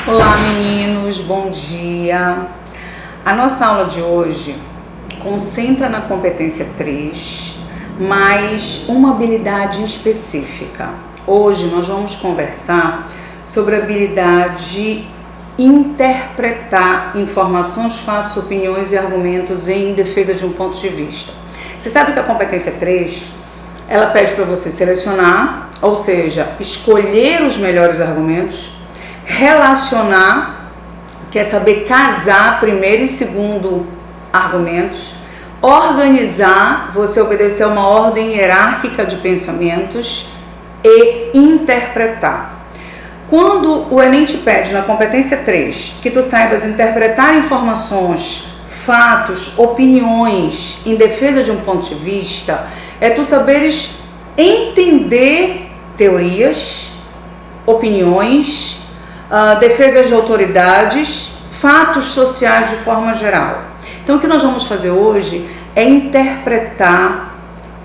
Olá meninos, bom dia! A nossa aula de hoje concentra na competência 3, mais uma habilidade específica. Hoje nós vamos conversar sobre a habilidade interpretar informações, fatos, opiniões e argumentos em defesa de um ponto de vista. Você sabe que a competência 3, ela pede para você selecionar, ou seja, escolher os melhores argumentos, relacionar, que é saber casar primeiro e segundo argumentos, organizar, você obedecer a uma ordem hierárquica de pensamentos e interpretar. Quando o Enem te pede na competência 3 que tu saibas interpretar informações, fatos, opiniões em defesa de um ponto de vista, é tu saberes entender teorias, opiniões, defesas de autoridades, fatos sociais de forma geral. Então o que nós vamos fazer hoje é interpretar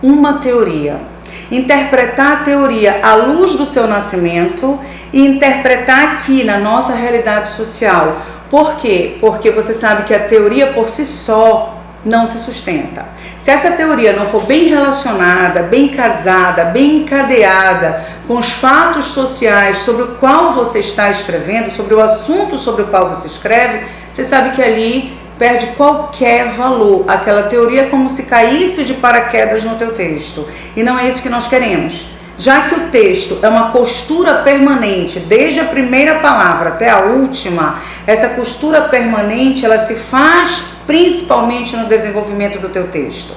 uma teoria. Interpretar a teoria à luz do seu nascimento e interpretar aqui na nossa realidade social. Por quê? Porque você sabe que a teoria por si só não se sustenta. Se essa teoria não for bem relacionada, bem casada, bem encadeada com os fatos sociais sobre o qual você está escrevendo, sobre o assunto sobre o qual você escreve, você sabe que ali perde qualquer valor. Aquela teoria é como se caísse de paraquedas no teu texto. E não é isso que nós queremos. Já que o texto é uma costura permanente, desde a primeira palavra até a última, essa costura permanente, ela se faz principalmente no desenvolvimento do teu texto.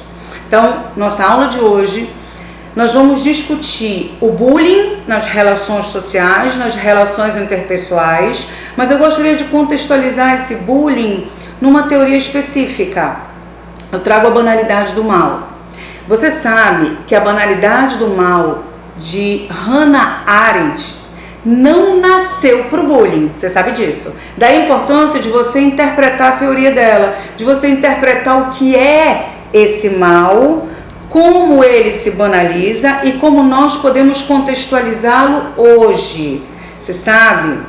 Então, nossa aula de hoje, nós vamos discutir o bullying nas relações sociais, nas relações interpessoais, mas eu gostaria de contextualizar esse bullying numa teoria específica. Eu trago a banalidade do mal. Você sabe que a banalidade do mal de Hannah Arendt não nasceu para o bullying, você sabe disso. Daí a importância de você interpretar a teoria dela, de você interpretar o que é esse mal, como ele se banaliza e como nós podemos contextualizá-lo hoje. Você sabe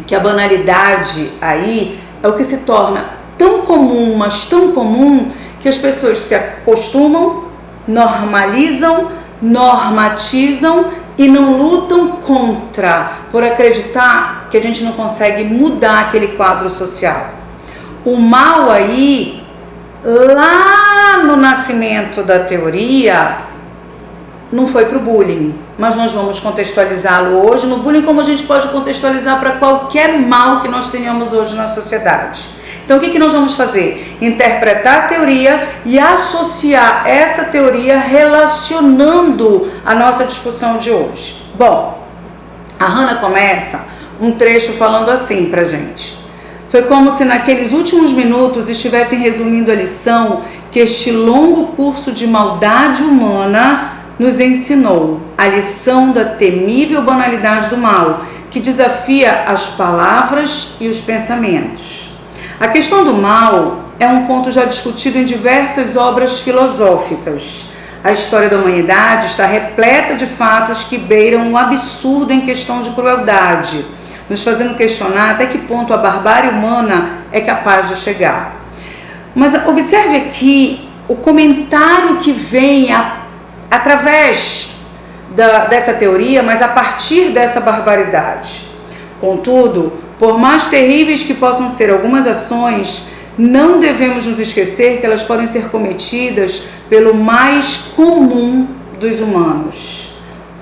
que a banalidade aí é o que se torna tão comum, mas tão comum, que as pessoas se acostumam, normalizam, normatizam e não lutam contra, por acreditar que a gente não consegue mudar aquele quadro social. O mal aí, lá no nascimento da teoria, não foi para o bullying, mas nós vamos contextualizá-lo hoje no bullying, como a gente pode contextualizar para qualquer mal que nós tenhamos hoje na sociedade. Então o que nós vamos fazer? Interpretar a teoria e associar essa teoria relacionando a nossa discussão de hoje. Bom, a Hannah começa um trecho falando assim pra gente. Foi como se naqueles últimos minutos estivessem resumindo a lição que este longo curso de maldade humana nos ensinou. A lição da temível banalidade do mal, que desafia as palavras e os pensamentos. A questão do mal é um ponto já discutido em diversas obras filosóficas. A história da humanidade está repleta de fatos que beiram o absurdo em questão de crueldade, nos fazendo questionar até que ponto a barbárie humana é capaz de chegar. Mas observe aqui o comentário que vem através dessa teoria, mas a partir dessa barbaridade. Contudo, por mais terríveis que possam ser algumas ações, não devemos nos esquecer que elas podem ser cometidas pelo mais comum dos humanos.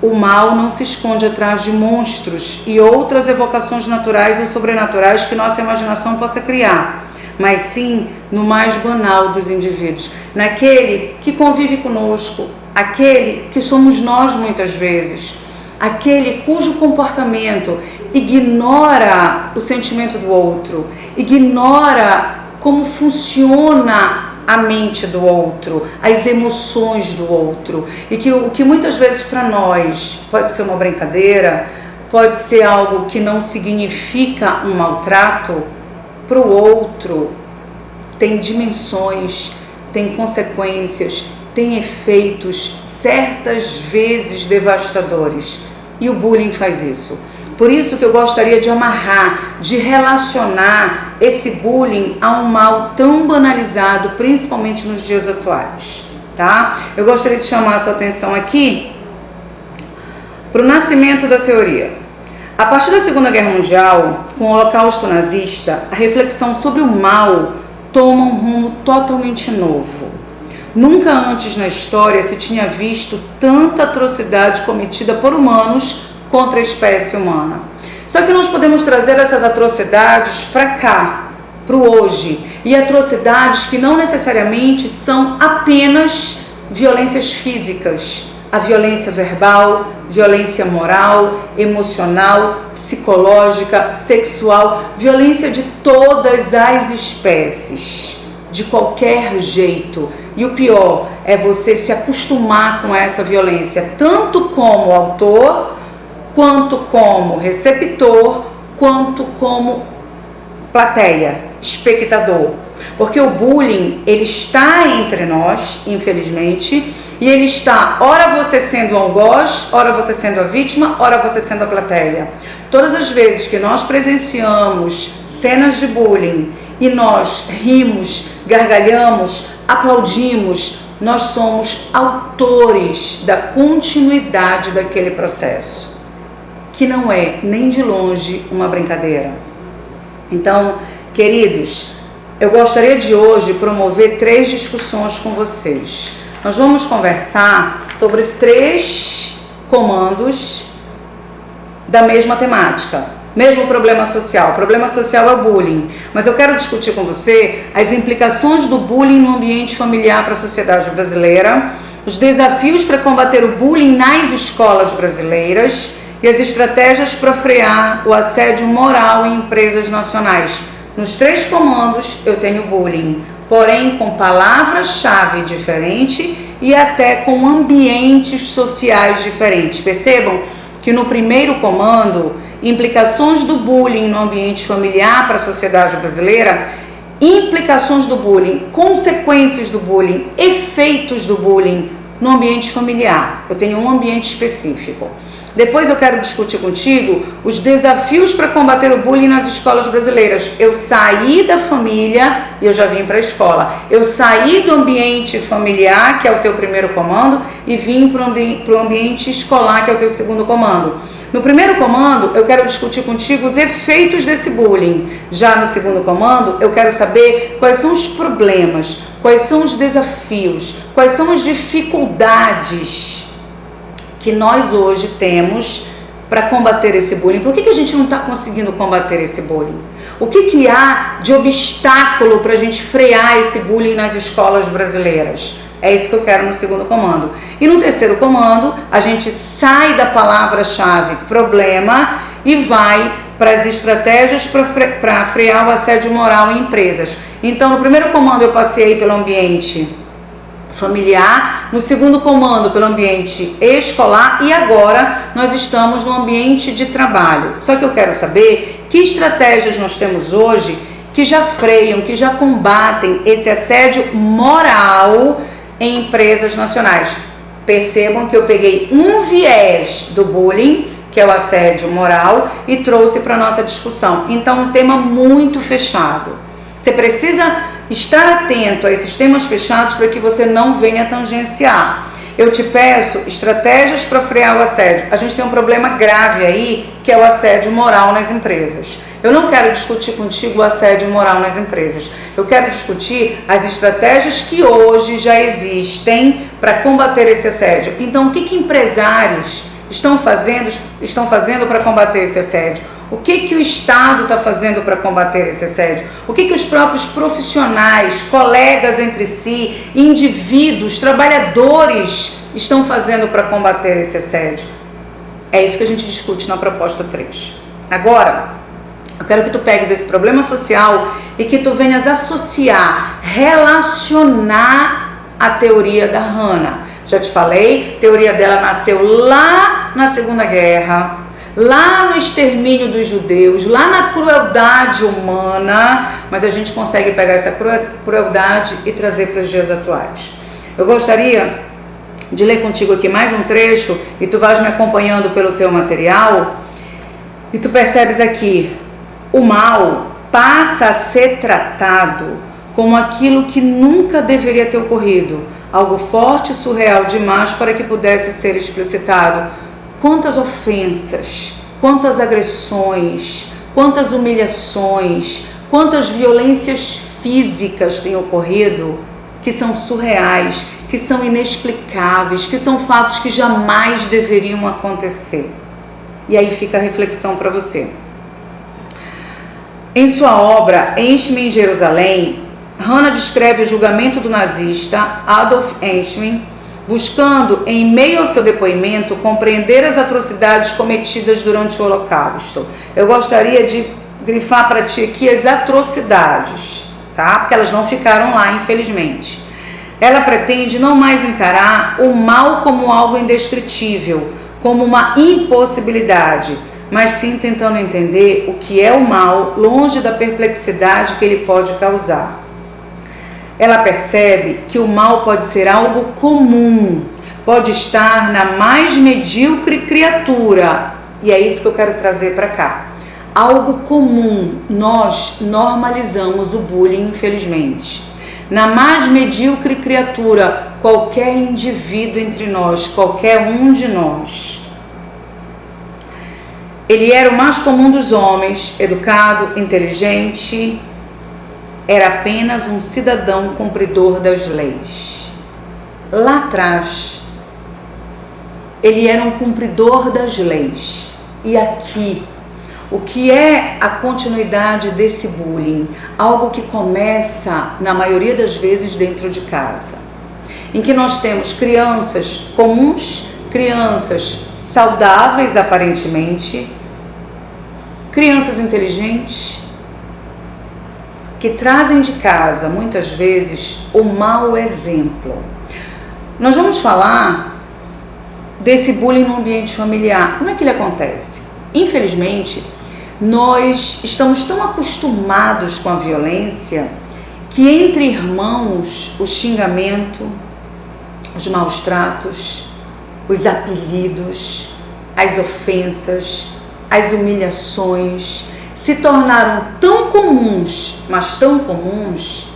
O mal não se esconde atrás de monstros e outras evocações naturais ou sobrenaturais que nossa imaginação possa criar, mas sim no mais banal dos indivíduos, naquele que convive conosco, aquele que somos nós muitas vezes, aquele cujo comportamento ignora o sentimento do outro, ignora como funciona a mente do outro, as emoções do outro, e que o que muitas vezes para nós pode ser uma brincadeira, pode ser algo que não significa um maltrato, para o outro tem dimensões, tem consequências, tem efeitos certas vezes devastadores. E o bullying faz isso. Por isso que eu gostaria de amarrar, de relacionar esse bullying a um mal tão banalizado, principalmente nos dias atuais, tá? Eu gostaria de chamar a sua atenção aqui para o nascimento da teoria. A partir da Segunda Guerra Mundial, com o Holocausto nazista, a reflexão sobre o mal toma um rumo totalmente novo. Nunca antes na história se tinha visto tanta atrocidade cometida por humanos contra a espécie humana. Só que nós podemos trazer essas atrocidades para cá, para o hoje, e atrocidades que não necessariamente são apenas violências físicas. A violência verbal, violência moral, emocional, psicológica, sexual, violência de todas as espécies, de qualquer jeito. E o pior é você se acostumar com essa violência, tanto como autor, quanto como receptor, quanto como plateia, espectador. Porque o bullying, ele está entre nós, infelizmente, e ele está, ora você sendo o algoz, ora você sendo a vítima, ora você sendo a plateia. Todas as vezes que nós presenciamos cenas de bullying e nós rimos, gargalhamos, aplaudimos, nós somos autores da continuidade daquele processo, que não é nem de longe uma brincadeira. Então, queridos, eu gostaria de hoje promover 3 discussões com vocês. Nós vamos conversar sobre 3 comandos da mesma temática, mesmo problema social. O problema social é o bullying, mas eu quero discutir com você as implicações do bullying no ambiente familiar para a sociedade brasileira, os desafios para combater o bullying nas escolas brasileiras e as estratégias para frear o assédio moral em empresas nacionais. Nos 3 comandos eu tenho bullying, porém com palavras-chave diferentes e até com ambientes sociais diferentes. Percebam que no primeiro comando, implicações do bullying no ambiente familiar para a sociedade brasileira, implicações do bullying, consequências do bullying, efeitos do bullying no ambiente familiar. Eu tenho um ambiente específico. Depois eu quero discutir contigo os desafios para combater o bullying nas escolas brasileiras. Eu saí da família e eu já vim para a escola. Eu saí do ambiente familiar, que é o teu primeiro comando, e vim para o ambiente escolar, que é o teu segundo comando. No primeiro comando, eu quero discutir contigo os efeitos desse bullying. Já no segundo comando, eu quero saber quais são os problemas, quais são os desafios, quais são as dificuldades que nós hoje temos para combater esse bullying. Por que a gente não está conseguindo combater esse bullying? O que há de obstáculo para a gente frear esse bullying nas escolas brasileiras? É isso que eu quero no segundo comando. E no terceiro comando, a gente sai da palavra-chave problema e vai para as estratégias para frear o assédio moral em empresas. Então, no primeiro comando eu passei pelo ambiente familiar, no segundo comando pelo ambiente escolar e agora nós estamos no ambiente de trabalho. Só que eu quero saber que estratégias nós temos hoje que já freiam, que já combatem esse assédio moral em empresas nacionais. Percebam que eu peguei um viés do bullying, que é o assédio moral, e trouxe para a nossa discussão. Então, um tema muito fechado. Você precisa estar atento a esses temas fechados para que você não venha tangenciar. Eu te peço estratégias para frear o assédio. A gente tem um problema grave aí, que é o assédio moral nas empresas. Eu não quero discutir contigo o assédio moral nas empresas. Eu quero discutir as estratégias que hoje já existem para combater esse assédio. Então, o que empresários estão fazendo para combater esse assédio? O que o Estado está fazendo para combater esse assédio? O que os próprios profissionais, colegas entre si, indivíduos, trabalhadores estão fazendo para combater esse assédio? É isso que a gente discute na proposta 3. Agora, eu quero que tu pegues esse problema social e que tu venhas associar, relacionar a teoria da Hannah. Já te falei, a teoria dela nasceu lá na Segunda Guerra, lá no extermínio dos judeus, lá na crueldade humana, mas a gente consegue pegar essa crueldade e trazer para os dias atuais. Eu gostaria de ler contigo aqui mais um trecho e tu vais me acompanhando pelo teu material. E tu percebes aqui, o mal passa a ser tratado como aquilo que nunca deveria ter ocorrido, algo forte e surreal demais para que pudesse ser explicitado. Quantas ofensas, quantas agressões, quantas humilhações, quantas violências físicas têm ocorrido que são surreais, que são inexplicáveis, que são fatos que jamais deveriam acontecer. E aí fica a reflexão para você. Em sua obra Eichmann em Jerusalém, Hannah descreve o julgamento do nazista Adolf Eichmann, buscando, em meio ao seu depoimento, compreender as atrocidades cometidas durante o Holocausto. Eu gostaria de grifar para ti aqui as atrocidades, tá? Porque elas não ficaram lá, infelizmente. Ela pretende não mais encarar o mal como algo indescritível, como uma impossibilidade, mas sim tentando entender o que é o mal, longe da perplexidade que ele pode causar. Ela percebe que o mal pode ser algo comum, pode estar na mais medíocre criatura, e é isso que eu quero trazer para cá. Algo comum, nós normalizamos o bullying, infelizmente. Na mais medíocre criatura, qualquer indivíduo entre nós, qualquer um de nós. Ele era o mais comum dos homens, educado, inteligente, era apenas um cidadão cumpridor das leis. Lá atrás, ele era um cumpridor das leis. E aqui, o que é a continuidade desse bullying? Algo que começa, na maioria das vezes, dentro de casa. Em que nós temos crianças comuns, crianças saudáveis aparentemente, crianças inteligentes, que trazem de casa, muitas vezes, o mau exemplo. Nós vamos falar desse bullying no ambiente familiar. Como é que ele acontece? Infelizmente, nós estamos tão acostumados com a violência que entre irmãos o xingamento, os maus tratos, os apelidos, as ofensas, as humilhações se tornaram tão comuns, mas tão comuns,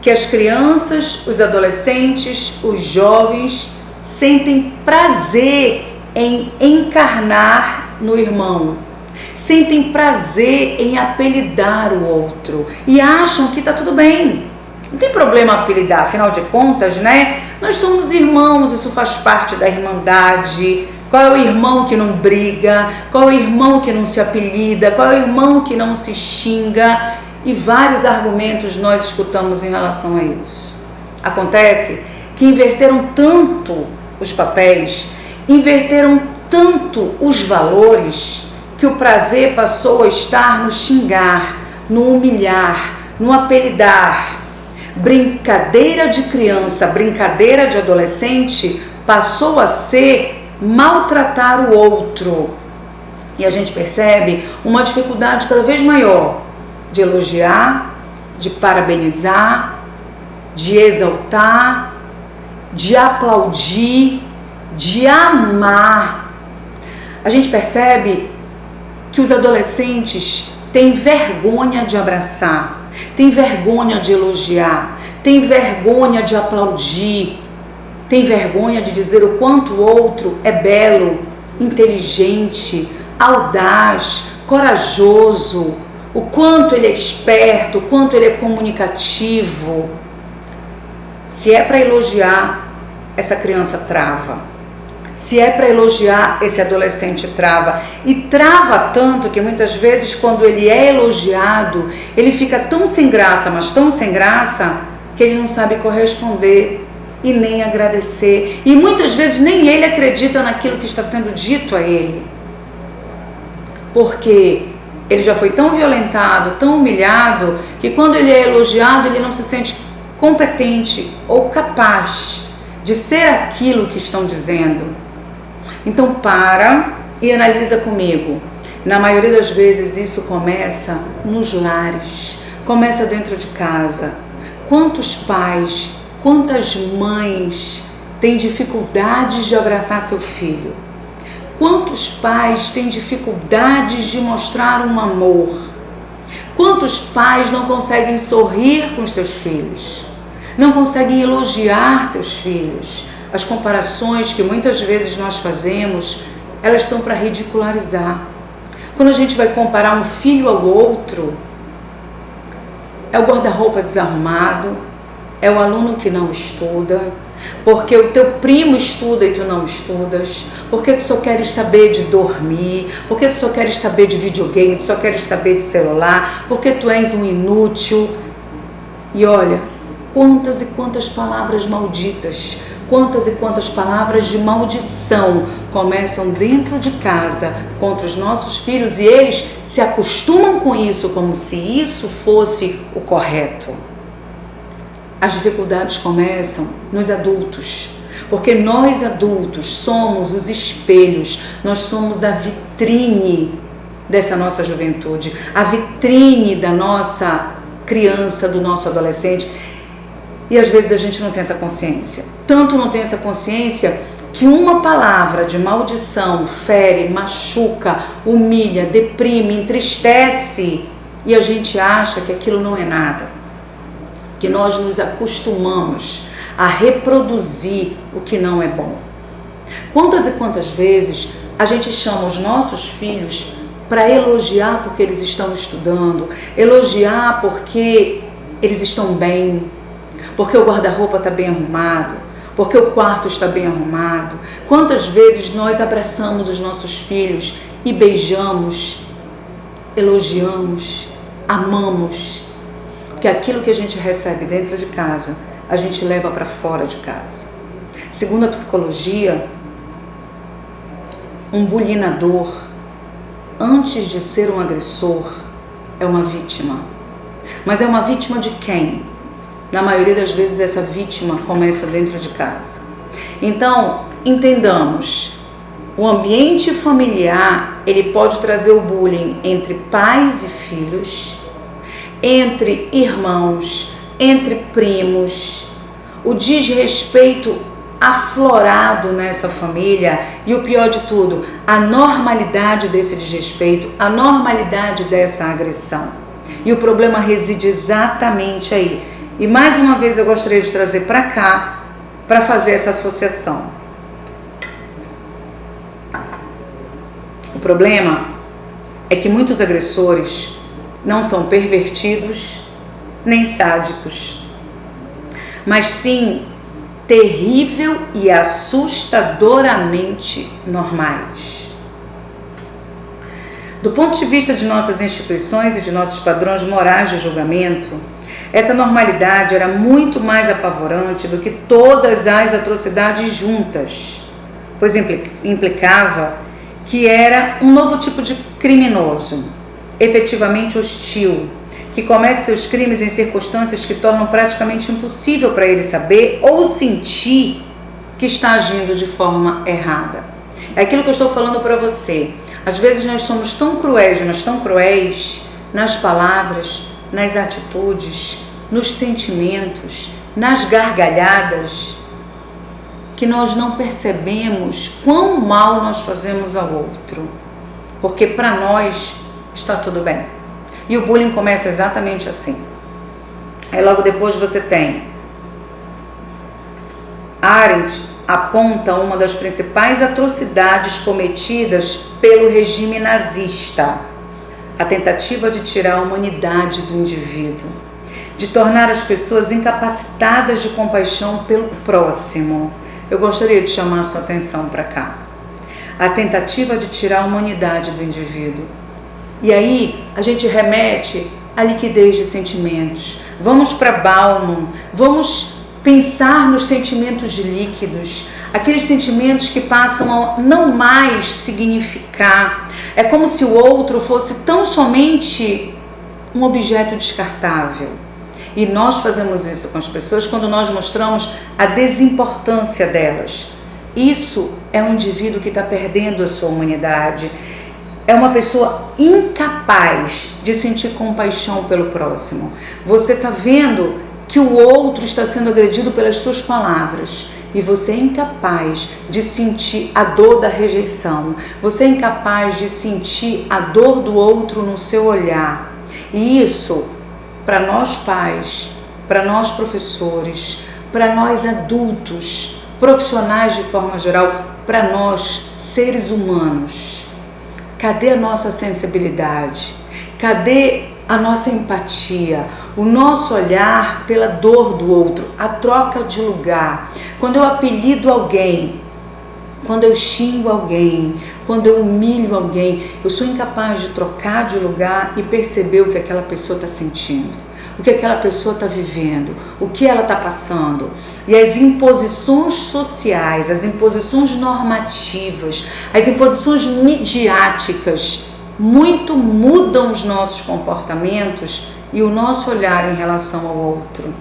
que as crianças, os adolescentes, os jovens sentem prazer em encarnar no irmão, sentem prazer em apelidar o outro e acham que está tudo bem. Não tem problema apelidar, afinal de contas, né? Nós somos irmãos, isso faz parte da irmandade. Qual é o irmão que não briga? Qual é o irmão que não se apelida? Qual é o irmão que não se xinga? E vários argumentos nós escutamos em relação a isso. Acontece que inverteram tanto os papéis, inverteram tanto os valores, que o prazer passou a estar no xingar, no humilhar, no apelidar. Brincadeira de criança, brincadeira de adolescente passou a ser maltratar o outro. E a gente percebe uma dificuldade cada vez maior de elogiar, de parabenizar, de exaltar, de aplaudir, de amar. A gente percebe que os adolescentes têm vergonha de abraçar, têm vergonha de elogiar, têm vergonha de aplaudir, tem vergonha de dizer o quanto o outro é belo, inteligente, audaz, corajoso, o quanto ele é esperto, o quanto ele é comunicativo. Se é para elogiar, essa criança trava. Se é para elogiar, esse adolescente trava. E trava tanto que muitas vezes quando ele é elogiado, ele fica tão sem graça, mas tão sem graça, que ele não sabe corresponder e nem agradecer. E muitas vezes nem ele acredita naquilo que está sendo dito a ele. Porque ele já foi tão violentado, tão humilhado, que quando ele é elogiado, ele não se sente competente ou capaz de ser aquilo que estão dizendo. Então para e analisa comigo. Na maioria das vezes isso começa nos lares, começa dentro de casa. Quantos pais, quantas mães têm dificuldades de abraçar seu filho? Quantos pais têm dificuldades de mostrar um amor? Quantos pais não conseguem sorrir com os seus filhos? Não conseguem elogiar seus filhos? As comparações que muitas vezes nós fazemos, elas são para ridicularizar. Quando a gente vai comparar um filho ao outro, é o guarda-roupa desarrumado, é o aluno que não estuda, porque o teu primo estuda e tu não estudas, porque tu só queres saber de dormir, porque tu só queres saber de videogame, tu só queres saber de celular, porque tu és um inútil. E olha, quantas e quantas palavras malditas, quantas e quantas palavras de maldição começam dentro de casa contra os nossos filhos e eles se acostumam com isso como se isso fosse o correto. As dificuldades começam nos adultos, porque nós adultos somos os espelhos, nós somos a vitrine dessa nossa juventude, a vitrine da nossa criança, do nosso adolescente. E às vezes a gente não tem essa consciência. Tanto não tem essa consciência que uma palavra de maldição fere, machuca, humilha, deprime, entristece e a gente acha que aquilo não é nada. Que nós nos acostumamos a reproduzir o que não é bom. Quantas e quantas vezes a gente chama os nossos filhos para elogiar porque eles estão estudando, elogiar porque eles estão bem, porque o guarda-roupa está bem arrumado, porque o quarto está bem arrumado. Quantas vezes nós abraçamos os nossos filhos e beijamos, elogiamos, amamos, que aquilo que a gente recebe dentro de casa, a gente leva para fora de casa. Segundo a psicologia, um bulinador, antes de ser um agressor, é uma vítima. Mas é uma vítima de quem? Na maioria das vezes essa vítima começa dentro de casa. Então, entendamos, o ambiente familiar, ele pode trazer o bullying entre pais e filhos, entre irmãos, entre primos, o desrespeito aflorado nessa família e o pior de tudo, a normalidade desse desrespeito, a normalidade dessa agressão. E o problema reside exatamente aí. E mais uma vez eu gostaria de trazer para cá para fazer essa associação. O problema é que muitos agressores não são pervertidos nem sádicos, mas sim terrível e assustadoramente normais. Do ponto de vista de nossas instituições e de nossos padrões morais de julgamento, essa normalidade era muito mais apavorante do que todas as atrocidades juntas, pois implicava que era um novo tipo de criminoso, efetivamente hostil, que comete seus crimes em circunstâncias que tornam praticamente impossível para ele saber ou sentir que está agindo de forma errada. É aquilo que eu estou falando para você. Às vezes nós somos tão cruéis, mas tão cruéis nas palavras, nas atitudes, nos sentimentos, nas gargalhadas, que nós não percebemos quão mal nós fazemos ao outro, porque para nós está tudo bem. E o bullying começa exatamente assim. Aí logo depois você tem Arendt aponta uma das principais atrocidades cometidas pelo regime nazista, a tentativa de tirar a humanidade do indivíduo, de tornar as pessoas incapacitadas de compaixão pelo próximo. Eu gostaria de chamar a sua atenção para cá. A tentativa de tirar a humanidade do indivíduo. E aí a gente remete à liquidez de sentimentos. Vamos para Bauman, vamos pensar nos sentimentos líquidos, aqueles sentimentos que passam a não mais significar. É como se o outro fosse tão somente um objeto descartável. E nós fazemos isso com as pessoas quando nós mostramos a desimportância delas. Isso é um indivíduo que está perdendo a sua humanidade. É uma pessoa incapaz de sentir compaixão pelo próximo. Você está vendo que o outro está sendo agredido pelas suas palavras. e você é incapaz de sentir a dor da rejeição, você é incapaz de sentir a dor do outro no seu olhar. E isso, para nós pais, para nós professores, para nós adultos, profissionais de forma geral, para nós seres humanos, cadê a nossa sensibilidade? Cadê a nossa empatia, o nosso olhar pela dor do outro, a troca de lugar? Quando eu apelido alguém, quando eu xingo alguém, quando eu humilho alguém, eu sou incapaz de trocar de lugar e perceber o que aquela pessoa está sentindo, o que aquela pessoa está vivendo, o que ela está passando. E as imposições sociais, as imposições normativas, as imposições midiáticas muito mudam os nossos comportamentos e o nosso olhar em relação ao outro.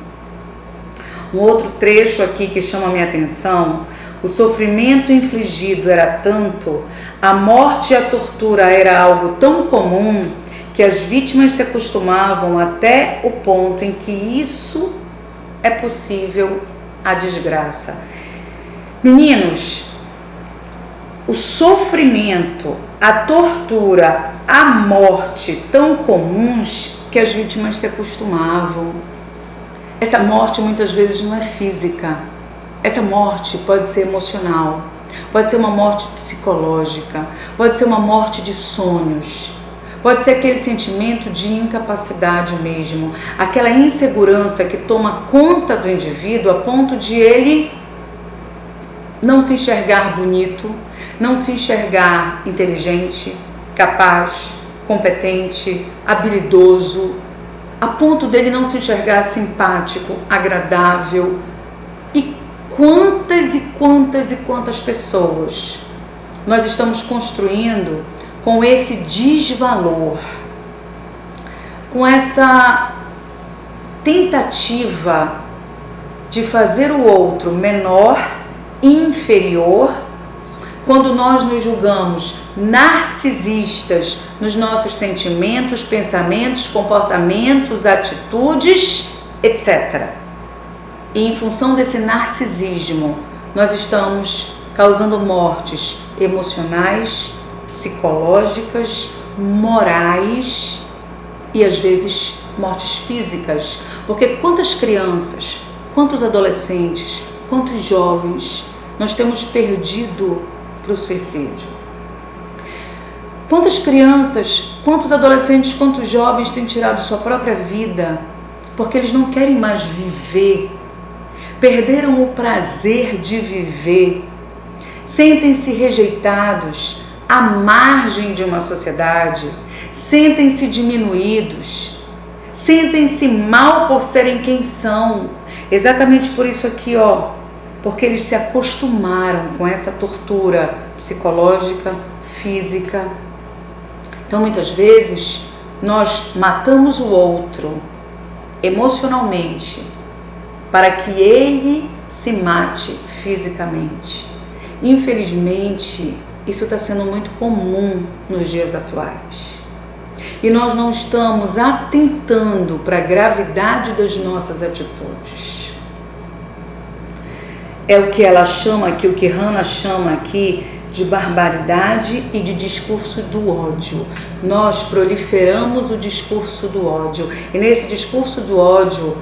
Um outro trecho aqui que chama a minha atenção: o sofrimento infligido era tanto, a morte e a tortura era algo tão comum que as vítimas se acostumavam até o ponto em que isso é possível a desgraça. Meninos, o sofrimento, a tortura, a morte tão comuns que as vítimas se acostumavam. Essa morte muitas vezes não é física. Essa morte pode ser emocional, pode ser uma morte psicológica, pode ser uma morte de sonhos, pode ser aquele sentimento de incapacidade mesmo, aquela insegurança que toma conta do indivíduo a ponto de ele não se enxergar bonito, não se enxergar inteligente, capaz, competente, habilidoso, a ponto dele não se enxergar simpático, agradável. E quantas pessoas nós estamos construindo com esse desvalor, com essa tentativa de fazer o outro menor, inferior, quando nós nos julgamos narcisistas nos nossos sentimentos, pensamentos, comportamentos, atitudes, etc. E em função desse narcisismo, nós estamos causando mortes emocionais, psicológicas, morais e às vezes mortes físicas. Porque quantas crianças, quantos adolescentes, quantos jovens nós temos perdido para o suicídio? Quantas crianças, quantos adolescentes, quantos jovens têm tirado sua própria vida porque eles não querem mais viver, perderam o prazer de viver, sentem-se rejeitados, à margem de uma sociedade, sentem-se diminuídos, sentem-se mal por serem quem são. Exatamente por isso aqui, porque eles se acostumaram com essa tortura psicológica, física. Então, muitas vezes, nós matamos o outro emocionalmente para que ele se mate fisicamente. Infelizmente, isso está sendo muito comum nos dias atuais. E nós não estamos atentando para a gravidade das nossas atitudes. É o que ela chama aqui, o que Hannah chama aqui de barbaridade e de discurso do ódio. Nós proliferamos o discurso do ódio. E nesse discurso do ódio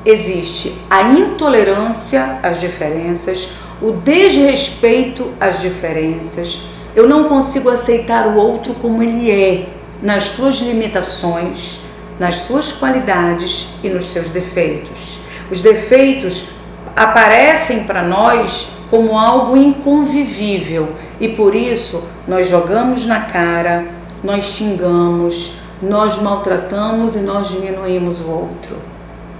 existe a intolerância às diferenças, o desrespeito às diferenças. Eu não consigo aceitar o outro como ele é, nas suas limitações, nas suas qualidades e nos seus defeitos. Os defeitos aparecem para nós como algo inconvivível e por isso nós jogamos na cara, nós xingamos, nós maltratamos e nós diminuímos o outro.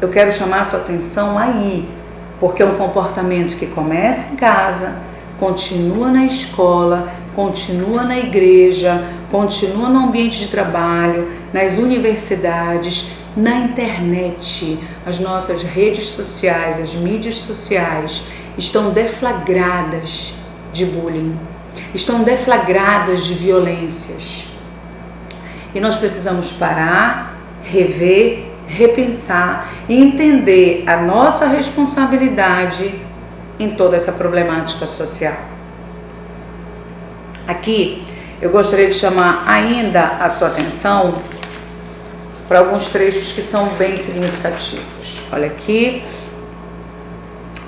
Eu quero chamar a sua atenção aí, porque é um comportamento que começa em casa, continua na escola, continua na igreja, continua no ambiente de trabalho, nas universidades, na internet. As nossas redes sociais, as mídias sociais estão deflagradas de bullying, estão deflagradas de violências. E nós precisamos parar, rever, repensar e entender a nossa responsabilidade em toda essa problemática social. Aqui eu gostaria de chamar ainda a sua atenção para alguns trechos que são bem significativos. Olha aqui,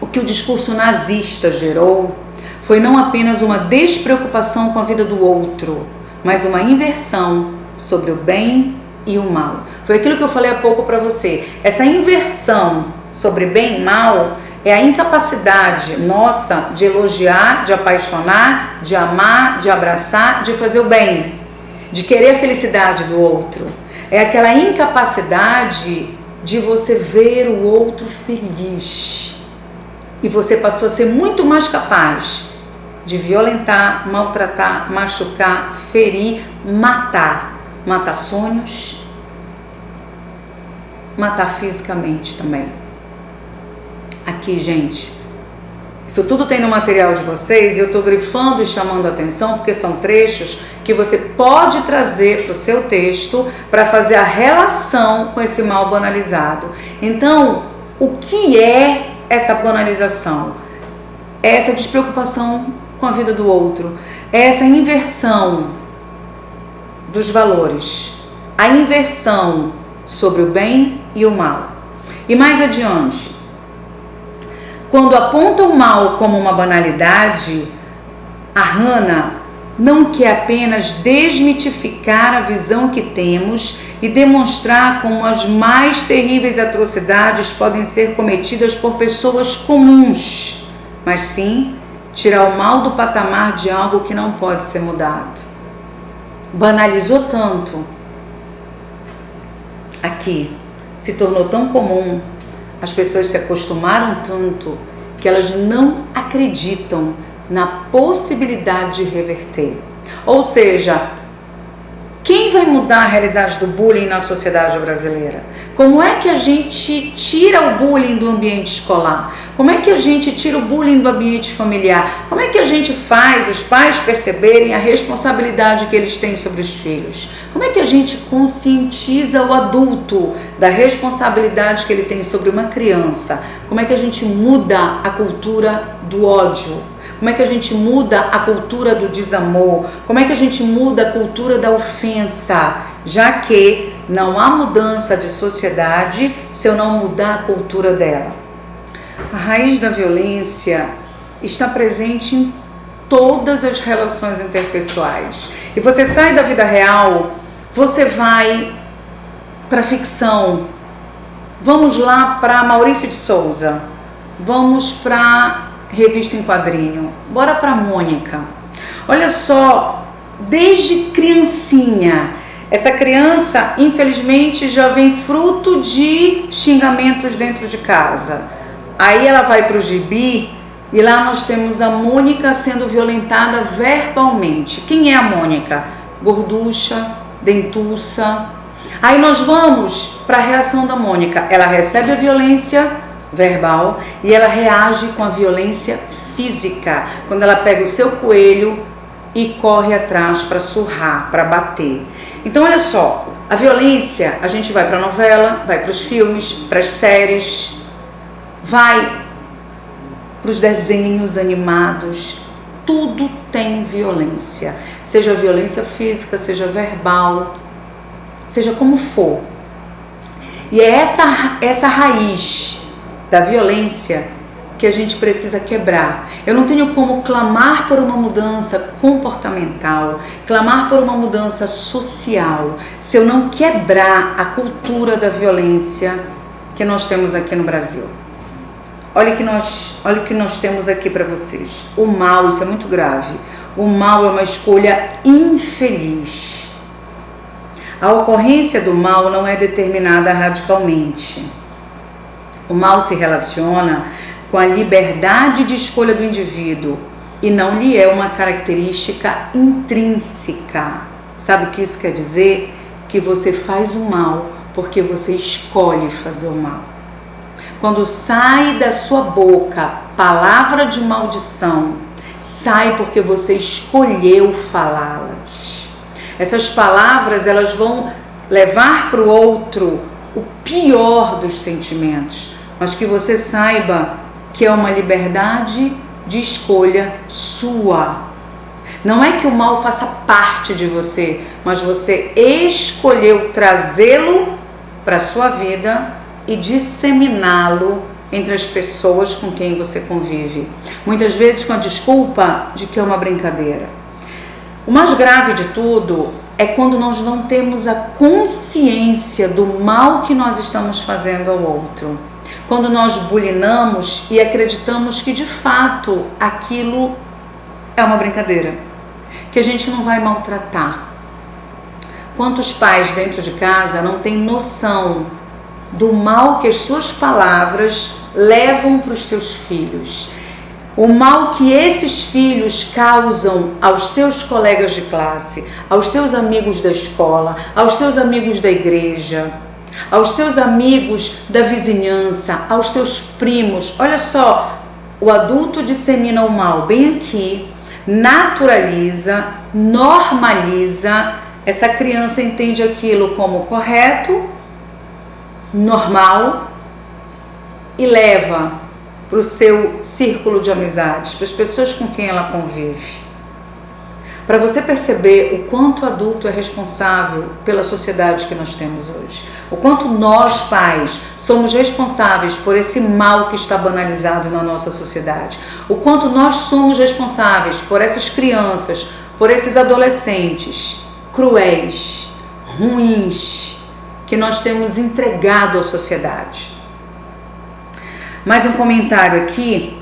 o que o discurso nazista gerou foi não apenas uma despreocupação com a vida do outro, mas uma inversão sobre o bem e o mal. Foi aquilo que eu falei há pouco para você. Essa inversão sobre bem e mal é a incapacidade nossa de elogiar, de apaixonar, de amar, de abraçar, de fazer o bem, de querer a felicidade do outro. É aquela incapacidade de você ver o outro feliz. E você passou a ser muito mais capaz de violentar, maltratar, machucar, ferir, matar. Matar sonhos, matar fisicamente também. Aqui, gente, isso tudo tem no material de vocês e eu estou grifando e chamando a atenção porque são trechos que você pode trazer para o seu texto para fazer a relação com esse mal banalizado. Então, o que é essa banalização? É essa despreocupação com a vida do outro, é essa inversão dos valores, a inversão sobre o bem e o mal. E mais adiante, quando aponta o mal como uma banalidade, a Hannah não quer apenas desmitificar a visão que temos e demonstrar como as mais terríveis atrocidades podem ser cometidas por pessoas comuns, mas sim tirar o mal do patamar de algo que não pode ser mudado. Banalizou tanto, aqui se tornou tão comum, as pessoas se acostumaram tanto que elas não acreditam na possibilidade de reverter. Ou seja, quem vai mudar a realidade do bullying na sociedade brasileira? Como é que a gente tira o bullying do ambiente escolar? Como é que a gente tira o bullying do ambiente familiar? Como é que a gente faz os pais perceberem a responsabilidade que eles têm sobre os filhos? Como é que a gente conscientiza o adulto da responsabilidade que ele tem sobre uma criança? Como é que a gente muda a cultura do ódio? Como é que a gente muda a cultura do desamor? Como é que a gente muda a cultura da ofensa? Já que não há mudança de sociedade se eu não mudar a cultura dela. A raiz da violência está presente em todas as relações interpessoais. E você sai da vida real, você vai para a ficção. Vamos lá para Maurício de Souza. Vamos para revista em quadrinho. Bora pra Mônica. Olha só, desde criancinha, essa criança infelizmente já vem fruto de xingamentos dentro de casa. Aí ela vai pro gibi e lá nós temos a Mônica sendo violentada verbalmente. Quem é a Mônica? Gorducha, dentuça. Aí nós vamos para a reação da Mônica. Ela recebe a violência verbal e ela reage com a violência física, quando ela pega o seu coelho e corre atrás para surrar, para bater. Então olha só, a violência, a gente vai para a novela, vai para os filmes, para as séries, vai para os desenhos animados, tudo tem violência, seja violência física, seja verbal, seja como for. E é essa raiz da violência que a gente precisa quebrar. Eu não tenho como clamar por uma mudança comportamental, clamar por uma mudança social, se eu não quebrar a cultura da violência que nós temos aqui no Brasil. Olha o que nós temos aqui para vocês. O mal, isso é muito grave. O mal é uma escolha infeliz. A ocorrência do mal não é determinada radicalmente. O mal se relaciona com a liberdade de escolha do indivíduo e não lhe é uma característica intrínseca. Sabe o que isso quer dizer? Que você faz o mal porque você escolhe fazer o mal. Quando sai da sua boca palavra de maldição, sai porque você escolheu falá-las. Essas palavras, elas vão levar para o outro o pior dos sentimentos, mas que você saiba que é uma liberdade de escolha sua. Não é que o mal faça parte de você, mas você escolheu trazê-lo para a sua vida e disseminá-lo entre as pessoas com quem você convive. Muitas vezes com a desculpa de que é uma brincadeira. O mais grave de tudo é quando nós não temos a consciência do mal que nós estamos fazendo ao outro. Quando nós bulinamos e acreditamos que de fato aquilo é uma brincadeira, que a gente não vai maltratar. Quantos pais dentro de casa não têm noção do mal que as suas palavras levam para os seus filhos? O mal que esses filhos causam aos seus colegas de classe, aos seus amigos da escola, aos seus amigos da igreja, aos seus amigos da vizinhança, aos seus primos. Olha só, o adulto dissemina o mal bem aqui, naturaliza, normaliza. Essa criança entende aquilo como correto, normal e leva para o seu círculo de amizades, para as pessoas com quem ela convive. Para você perceber o quanto o adulto é responsável pela sociedade que nós temos hoje, o quanto nós, pais, somos responsáveis por esse mal que está banalizado na nossa sociedade, o quanto nós somos responsáveis por essas crianças, por esses adolescentes cruéis, ruins, que nós temos entregado à sociedade. Mais um comentário aqui.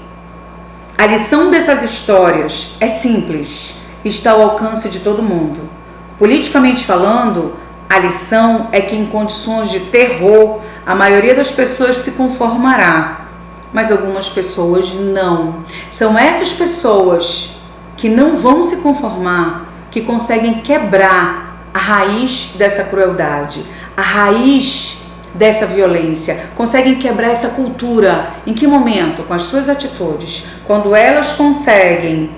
A lição dessas histórias é simples, está ao alcance de todo mundo. Politicamente falando, a lição é que em condições de terror, a maioria das pessoas se conformará, mas algumas pessoas não. São essas pessoas que não vão se conformar que conseguem quebrar a raiz dessa crueldade, a raiz dessa violência, conseguem quebrar essa cultura. Em que momento? Com as suas atitudes. Quando elas conseguem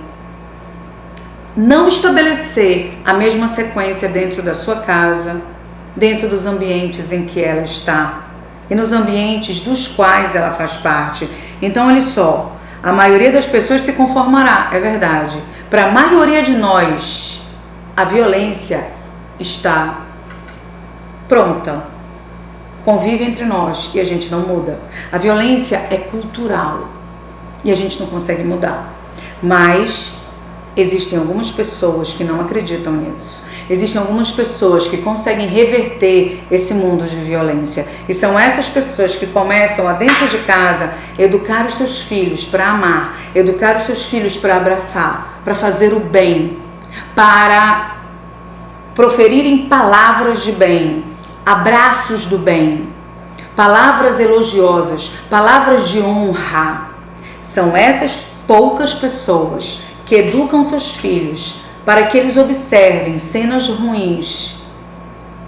não estabelecer a mesma sequência dentro da sua casa, dentro dos ambientes em que ela está e nos ambientes dos quais ela faz parte. Então, olha só, a maioria das pessoas se conformará, é verdade. Para a maioria de nós, a violência está pronta, convive entre nós e a gente não muda. A violência é cultural e a gente não consegue mudar. Mas existem algumas pessoas que não acreditam nisso. Existem algumas pessoas que conseguem reverter esse mundo de violência. E são essas pessoas que começam, dentro de casa, educar os seus filhos para amar, educar os seus filhos para abraçar, para fazer o bem, para proferirem palavras de bem, abraços do bem, palavras elogiosas, palavras de honra. São essas poucas pessoas que educam seus filhos para que eles observem cenas ruins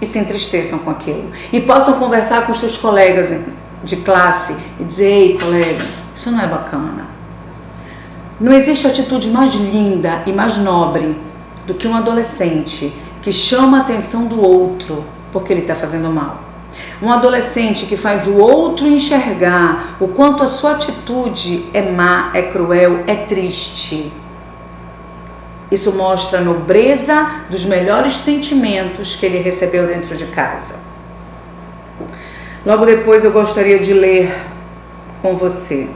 e se entristeçam com aquilo. E possam conversar com seus colegas de classe e dizer: ei, colega, isso não é bacana. Não existe atitude mais linda e mais nobre do que um adolescente que chama a atenção do outro porque ele está fazendo mal. Um adolescente que faz o outro enxergar o quanto a sua atitude é má, é cruel, é triste. Isso mostra a nobreza dos melhores sentimentos que ele recebeu dentro de casa. Logo depois eu gostaria de ler com você.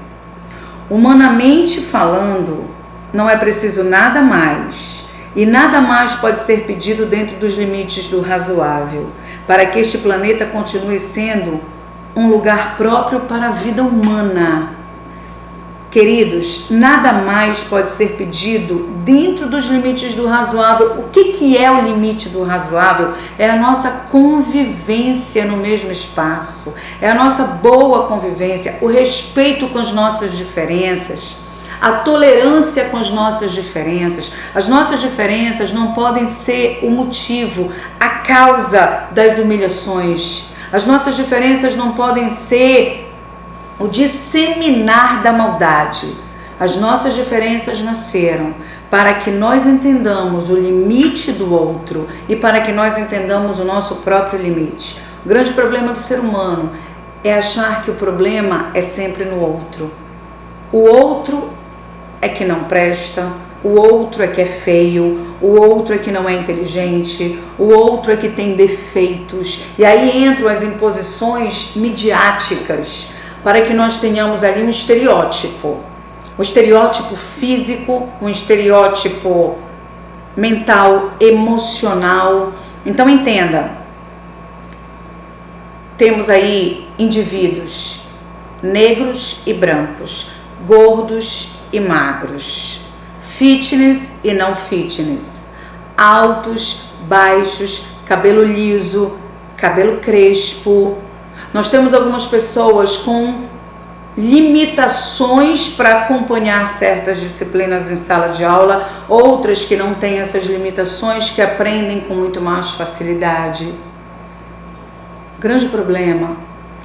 Humanamente falando, não é preciso nada mais, e nada mais pode ser pedido dentro dos limites do razoável, para que este planeta continue sendo um lugar próprio para a vida humana. Queridos, nada mais pode ser pedido dentro dos limites do razoável. O que é o limite do razoável? É a nossa convivência no mesmo espaço, é a nossa boa convivência, o respeito com as nossas diferenças, a tolerância com as nossas diferenças. As nossas diferenças não podem ser o motivo, a causa das humilhações. As nossas diferenças não podem ser o disseminar da maldade. As nossas diferenças nasceram para que nós entendamos o limite do outro e para que nós entendamos o nosso próprio limite. O grande problema do ser humano é achar que o problema é sempre no outro. O outro é que não presta, o outro é que é feio, o outro é que não é inteligente, o outro é que tem defeitos. E aí entram as imposições midiáticas para que nós tenhamos ali um estereótipo físico, um estereótipo mental, emocional. Então entenda, temos aí indivíduos negros e brancos, gordos e magros, fitness e não fitness, altos, baixos, cabelo liso, cabelo crespo. Nós temos algumas pessoas com limitações para acompanhar certas disciplinas em sala de aula, outras que não têm essas limitações, que aprendem com muito mais facilidade. O grande problema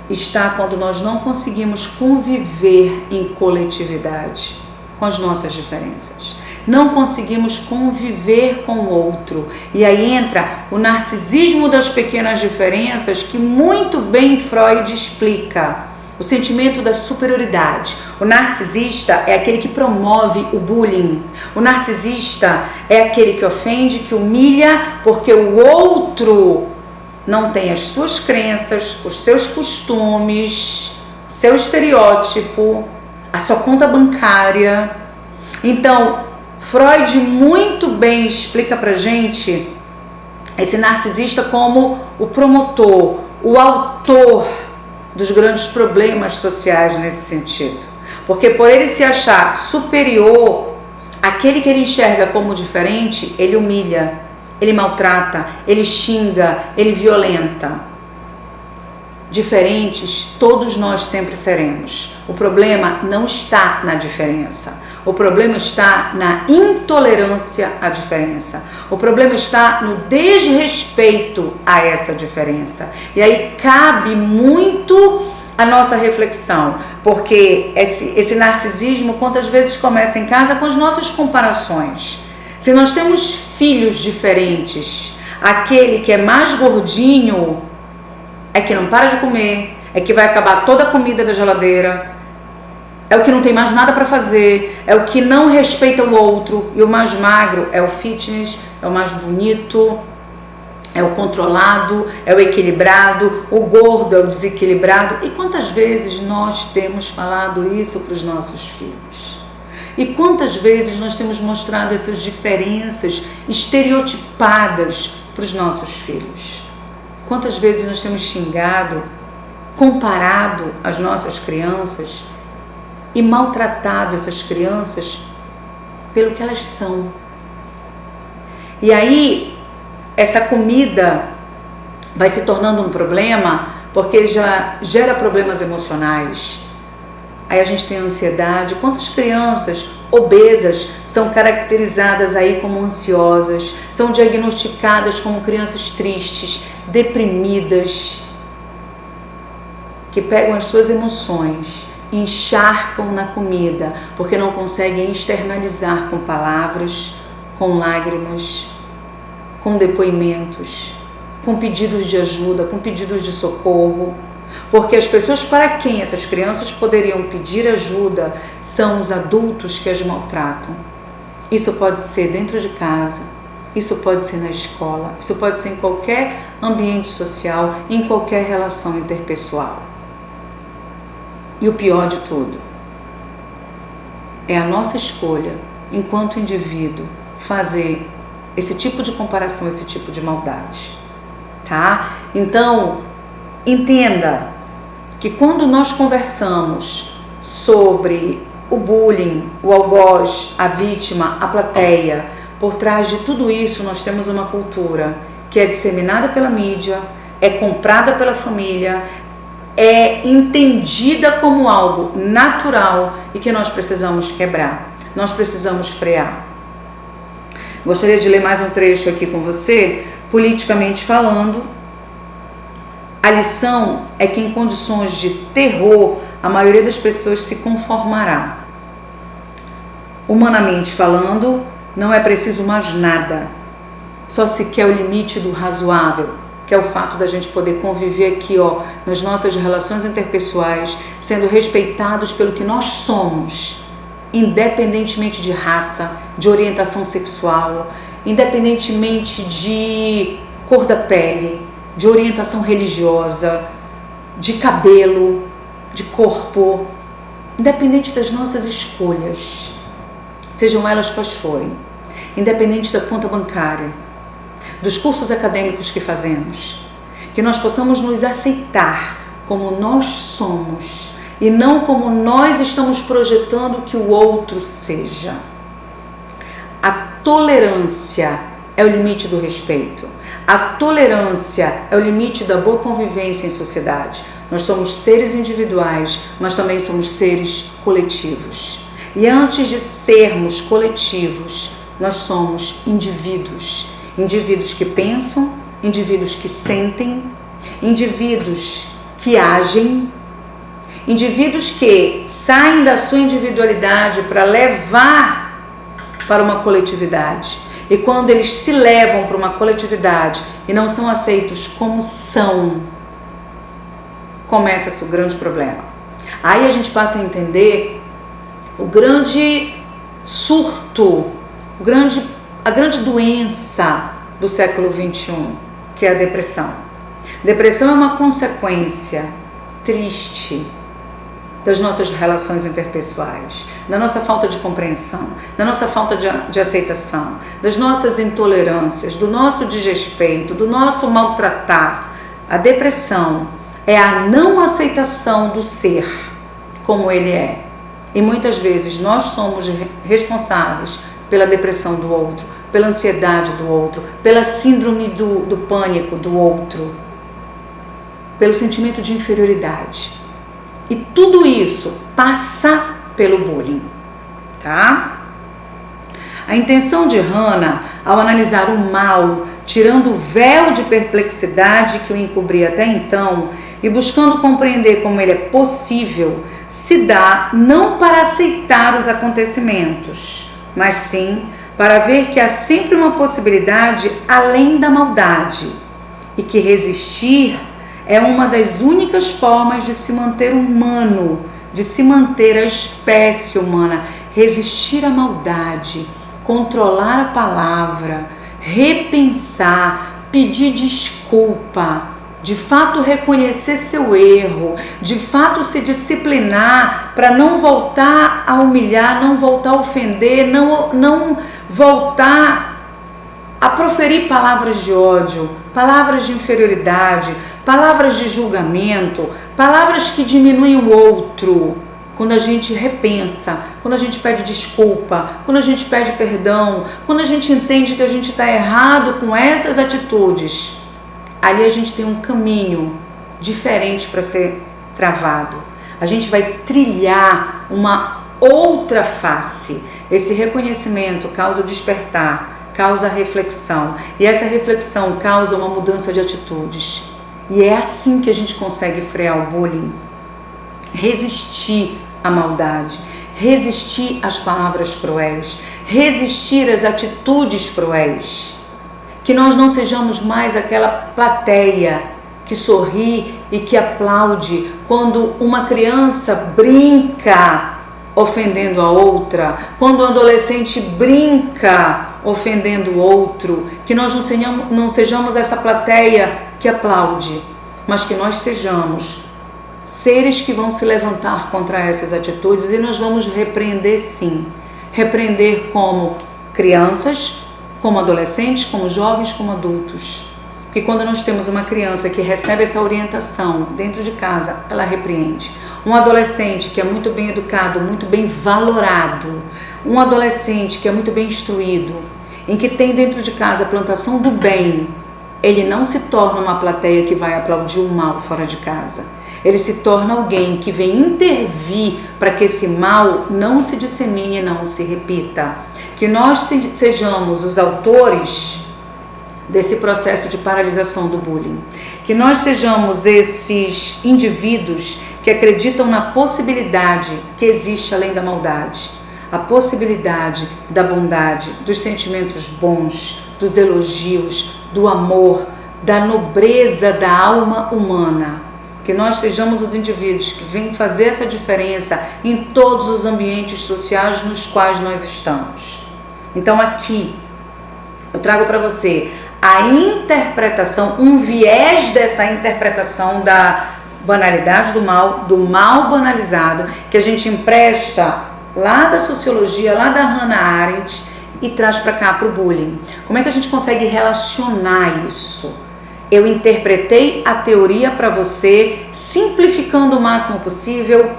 está quando nós não conseguimos conviver em coletividade com as nossas diferenças. Não conseguimos conviver com o outro. E aí entra o narcisismo das pequenas diferenças, que muito bem Freud explica. O sentimento da superioridade. O narcisista é aquele que promove o bullying. O narcisista é aquele que ofende, que humilha, porque o outro não tem as suas crenças, os seus costumes, seu estereótipo, a sua conta bancária. Então, Freud muito bem explica pra gente esse narcisista como o promotor, o autor dos grandes problemas sociais nesse sentido. Porque por ele se achar superior, aquele que ele enxerga como diferente, ele humilha, ele maltrata, ele xinga, ele violenta. Diferentes, todos nós sempre seremos. O problema não está na diferença. O problema está na intolerância à diferença. O problema está no desrespeito a essa diferença. E aí cabe muito a nossa reflexão, porque esse narcisismo, quantas vezes começa em casa com as nossas comparações. Se nós temos filhos diferentes, aquele que é mais gordinho é que não para de comer, é que vai acabar toda a comida da geladeira, é o que não tem mais nada para fazer, é o que não respeita o outro, e o mais magro é o fitness, é o mais bonito, é o controlado, é o equilibrado, o gordo é o desequilibrado. E quantas vezes nós temos falado isso para os nossos filhos? E quantas vezes nós temos mostrado essas diferenças estereotipadas para os nossos filhos? Quantas vezes nós temos xingado, comparado as nossas crianças e maltratado essas crianças pelo que elas são? E aí, essa comida vai se tornando um problema, porque já gera problemas emocionais. Aí a gente tem ansiedade. Quantas crianças obesas são caracterizadas aí como ansiosas, são diagnosticadas como crianças tristes, deprimidas, que pegam as suas emoções, encharcam na comida, porque não conseguem externalizar com palavras, com lágrimas, com depoimentos, com pedidos de ajuda, com pedidos de socorro. Porque as pessoas para quem essas crianças poderiam pedir ajuda são os adultos que as maltratam. Isso pode ser dentro de casa, isso pode ser na escola, isso pode ser em qualquer ambiente social, em qualquer relação interpessoal. E o pior de tudo é a nossa escolha, enquanto indivíduo, fazer esse tipo de comparação, esse tipo de maldade, tá? Então, entenda que quando nós conversamos sobre o bullying, o algoz, a vítima, a plateia, por trás de tudo isso nós temos uma cultura que é disseminada pela mídia, é comprada pela família, é entendida como algo natural e que nós precisamos quebrar, nós precisamos frear. Gostaria de ler mais um trecho aqui com você, politicamente falando. A lição é que em condições de terror, a maioria das pessoas se conformará. Humanamente falando, não é preciso mais nada. Só se quer o limite do razoável. que é o fato da gente poder conviver aqui, ó, nas nossas relações interpessoais, sendo respeitados pelo que nós somos, independentemente de raça, de orientação sexual, independentemente de cor da pele, de orientação religiosa, de cabelo, de corpo, independente das nossas escolhas, sejam elas quais forem, independente da conta bancária, dos cursos acadêmicos que fazemos, que nós possamos nos aceitar como nós somos e não como nós estamos projetando que o outro seja. A tolerância é o limite do respeito. A tolerância é o limite da boa convivência em sociedade. Nós somos seres individuais, mas também somos seres coletivos. E antes de sermos coletivos, nós somos indivíduos. Indivíduos que pensam, indivíduos que sentem, indivíduos que agem, indivíduos que saem da sua individualidade para levar para uma coletividade. E quando eles se levam para uma coletividade e não são aceitos como são, começa-se o grande problema. Aí a gente passa a entender o grande surto, a grande doença do século XXI, que é a depressão. Depressão é uma consequência triste das nossas relações interpessoais, da nossa falta de compreensão, da nossa falta de aceitação, das nossas intolerâncias, do nosso desrespeito, do nosso maltratar. A depressão é a não aceitação do ser como ele é. E muitas vezes nós somos responsáveis pela depressão do outro, pela ansiedade do outro, pela síndrome do pânico do outro, pelo sentimento de inferioridade. E tudo isso passa pelo bullying, tá? A intenção de Hannah, ao analisar o mal, tirando o véu de perplexidade que o encobria até então e buscando compreender como ele é possível, se dá não para aceitar os acontecimentos, mas sim para ver que há sempre uma possibilidade além da maldade e que resistir é uma das únicas formas de se manter humano, de se manter a espécie humana, resistir à maldade, controlar a palavra, repensar, pedir desculpa, de fato reconhecer seu erro, de fato se disciplinar para não voltar a humilhar, não voltar a ofender, não voltar a proferir palavras de ódio, palavras de inferioridade, palavras de julgamento, palavras que diminuem o outro. Quando a gente repensa, quando a gente pede desculpa, quando a gente pede perdão, quando a gente entende que a gente está errado com essas atitudes, ali a gente tem um caminho diferente para ser travado. A gente vai trilhar uma outra face. Esse reconhecimento causa o despertar, causa a reflexão. E essa reflexão causa uma mudança de atitudes. E é assim que a gente consegue frear o bullying. Resistir à maldade, resistir às palavras cruéis, resistir às atitudes cruéis. Que nós não sejamos mais aquela plateia que sorri e que aplaude quando uma criança brinca ofendendo a outra, quando um adolescente brinca ofendendo o outro, que nós não sejamos essa plateia que aplaude, mas que nós sejamos seres que vão se levantar contra essas atitudes e nós vamos repreender sim, repreender como crianças, como adolescentes, como jovens, como adultos. Porque quando nós temos uma criança que recebe essa orientação dentro de casa, ela repreende. Um adolescente que é muito bem educado, muito bem valorado, um adolescente que é muito bem instruído, em que tem dentro de casa a plantação do bem, ele não se torna uma plateia que vai aplaudir o mal fora de casa. Ele se torna alguém que vem intervir para que esse mal não se dissemine, não se repita. Que nós sejamos os autores desse processo de paralisação do bullying. Que nós sejamos esses indivíduos que acreditam na possibilidade que existe além da maldade. A possibilidade da bondade, dos sentimentos bons, dos elogios, do amor, da nobreza da alma humana. Que nós sejamos os indivíduos que vêm fazer essa diferença em todos os ambientes sociais nos quais nós estamos. Então aqui eu trago para você a interpretação, um viés dessa interpretação da banalidade do mal banalizado, que a gente empresta lá da sociologia, lá da Hannah Arendt e traz para cá, para o bullying. Como é que a gente consegue relacionar isso? Eu interpretei a teoria para você, simplificando o máximo possível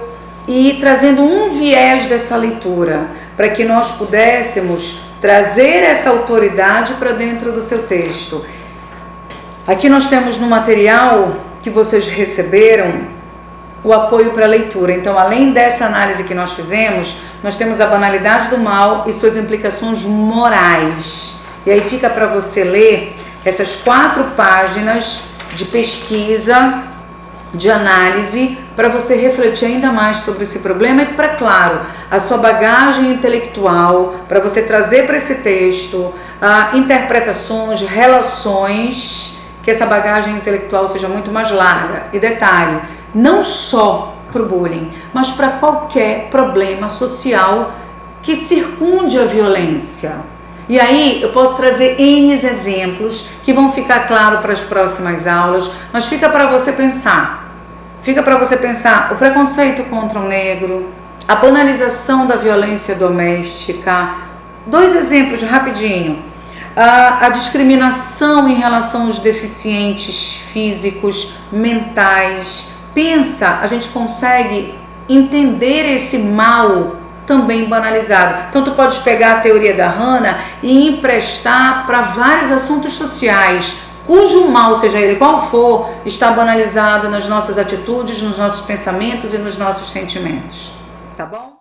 e trazendo um viés dessa leitura, para que nós pudéssemos trazer essa autoridade para dentro do seu texto. Aqui nós temos no material que vocês receberam o apoio para a leitura. Então, além dessa análise que nós fizemos, nós temos a banalidade do mal e suas implicações morais. E aí fica para você ler essas 4 páginas de pesquisa, de análise, para você refletir ainda mais sobre esse problema e, para, claro, a sua bagagem intelectual, para você trazer para esse texto interpretações, relações, que essa bagagem intelectual seja muito mais larga. E detalhe, não só para o bullying, mas para qualquer problema social que circunde a violência. E aí eu posso trazer N exemplos que vão ficar claro para as próximas aulas, mas fica para você pensar. Fica para você pensar o preconceito contra o negro, a banalização da violência doméstica. 2 exemplos rapidinho. A discriminação em relação aos deficientes físicos, mentais. Pensa, a gente consegue entender esse mal também banalizado. Então tu podes pegar a teoria da Hannah e emprestar para vários assuntos sociais, cujo mal, seja ele qual for, está banalizado nas nossas atitudes, nos nossos pensamentos e nos nossos sentimentos. Tá bom?